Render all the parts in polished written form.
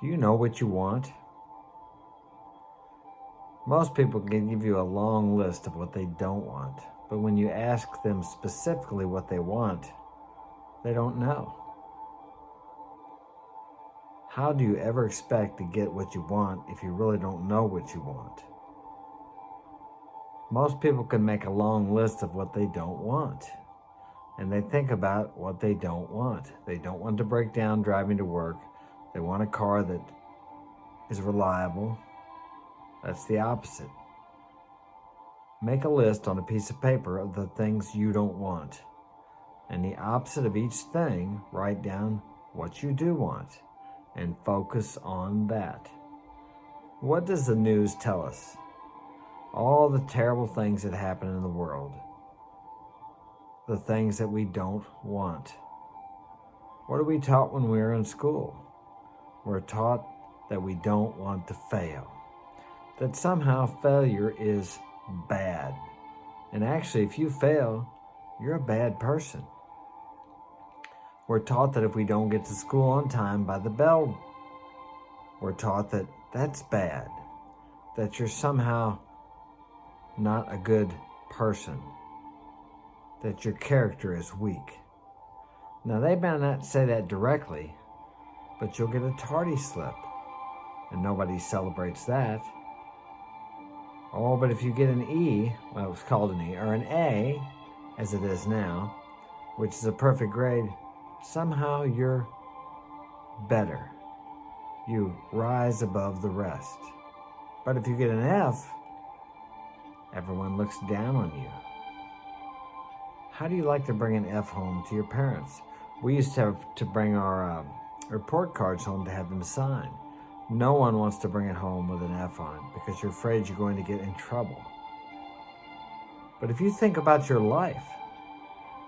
Do you know what you want? Most people can give you a long list of what they don't want, but when you ask them specifically what they want, they don't know. How do you ever expect to get what you want if you really don't know what you want? Most people can make a long list of what they don't want, and they think about what they don't want. They don't want to break down driving to work. They want a car that is reliable. That's the opposite. Make a list on a piece of paper of the things you don't want. And the opposite of each thing, write down what you do want and focus on that. What does the news tell us? All the terrible things that happen in the world. The things that we don't want. What are we taught when we were in school? We're taught that we don't want to fail. That somehow failure is bad. And actually, if you fail, you're a bad person. We're taught that if we don't get to school on time by the bell, we're taught that that's bad. That you're somehow not a good person. That your character is weak. Now, they may not say that directly, but you'll get a tardy slip. And nobody celebrates that. Oh, but if you get an E, well, it was called an E, or an A, as it is now, which is a perfect grade, somehow you're better. You rise above the rest. But if you get an F, everyone looks down on you. How do you like to bring an F home to your parents? We used to have to bring our report cards home to have them signed. No one wants to bring it home with an F on it because you're afraid you're going to get in trouble. But if you think about your life,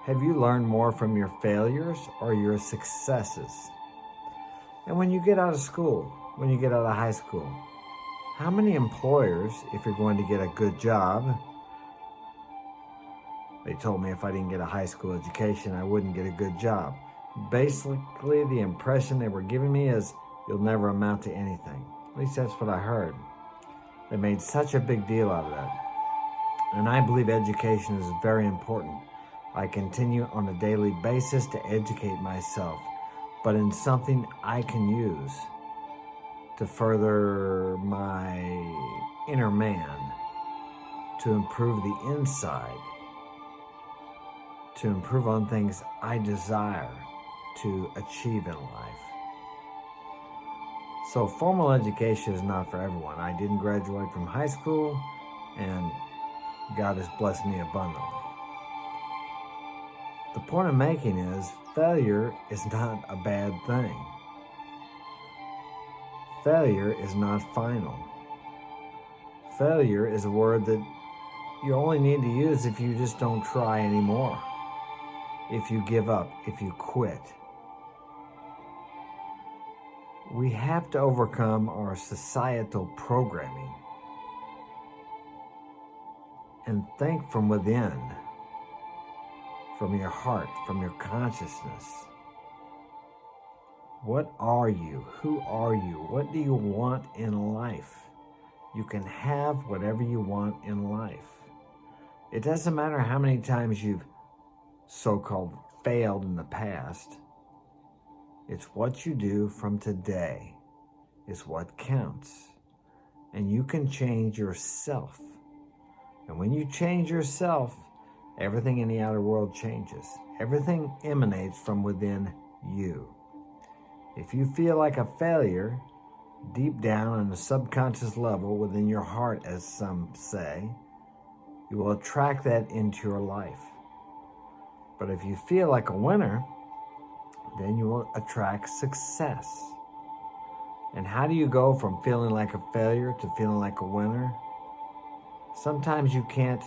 have you learned more from your failures or your successes? And when you get out of school, when you get out of high school, how many employers, if you're going to get a good job, they told me if I didn't get a high school education, I wouldn't get a good job. Basically, the impression they were giving me is, you'll never amount to anything. At least that's what I heard. They made such a big deal out of that. And I believe education is very important. I continue on a daily basis to educate myself, but in something I can use to further my inner man, to improve the inside, to improve on things I desire to achieve in life. So formal education is not for everyone. I didn't graduate from high school, and God has blessed me abundantly. The point I'm making is failure is not a bad thing. Failure is not final. Failure is a word that you only need to use if you just don't try anymore. If you give up, if you quit. We have to overcome our societal programming and think from within, from your heart, from your consciousness. What are you? Who are you? What do you want in life? You can have whatever you want in life. It doesn't matter how many times you've so-called failed in the past. It's what you do from today is what counts. And you can change yourself. And when you change yourself, everything in the outer world changes. Everything emanates from within you. If you feel like a failure, deep down on the subconscious level within your heart, as some say, you will attract that into your life. But if you feel like a winner, then you will attract success. And how do you go from feeling like a failure to feeling like a winner? Sometimes you can't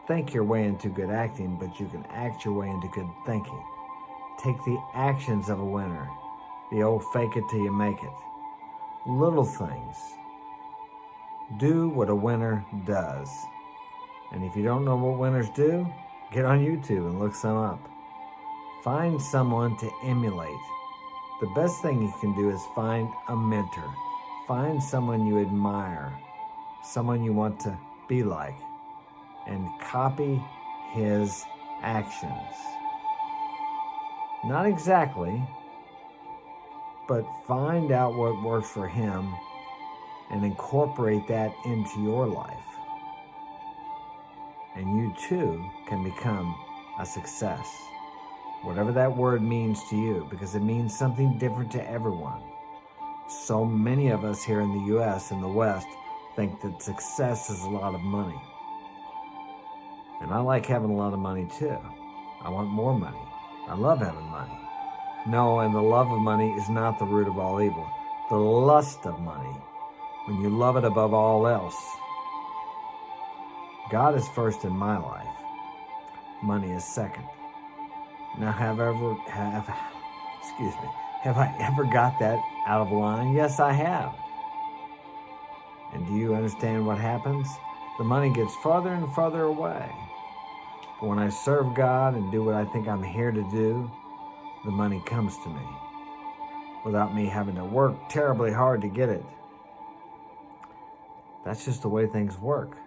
think your way into good acting, but you can act your way into good thinking. Take the actions of a winner. The old fake it till you make it. Little things. Do what a winner does. And if you don't know what winners do, get on YouTube and look some up. Find someone to emulate The best thing you can do is find a mentor. Find someone you admire, someone you want to be like, and copy his actions. Not exactly, but find out what works for him and incorporate that into your life. And you too can become a success. Whatever that word means to you, because it means something different to everyone. So many of us here in the U.S. and the West think that success is a lot of money. And I like having a lot of money too. I want more money. I love having money. No, and the love of money is not the root of all evil. The lust of money, when you love it above all else. God is first in my life. Money is second. Now, have I ever got that out of line? Yes, I have. And do you understand what happens? The money gets farther and farther away. But when I serve God and do what I think I'm here to do, the money comes to me without me having to work terribly hard to get it. That's just the way things work.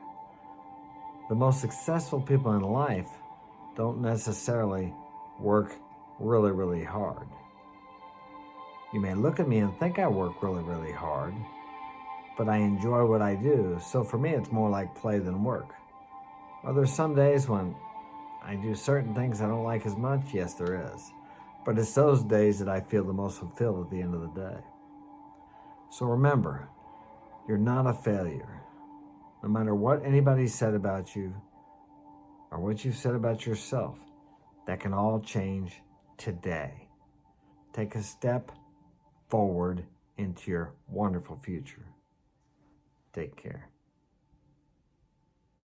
The most successful people in life don't necessarily work really, really hard. You may look at me and think I work really, really hard, but I enjoy what I do. So for me, it's more like play than work. Well, there's some days when I do certain things I don't like as much. Yes, there is. But it's those days that I feel the most fulfilled at the end of the day. So remember, you're not a failure. No matter what anybody said about you or what you've said about yourself, that can all change today. Take a step forward into your wonderful future. Take care.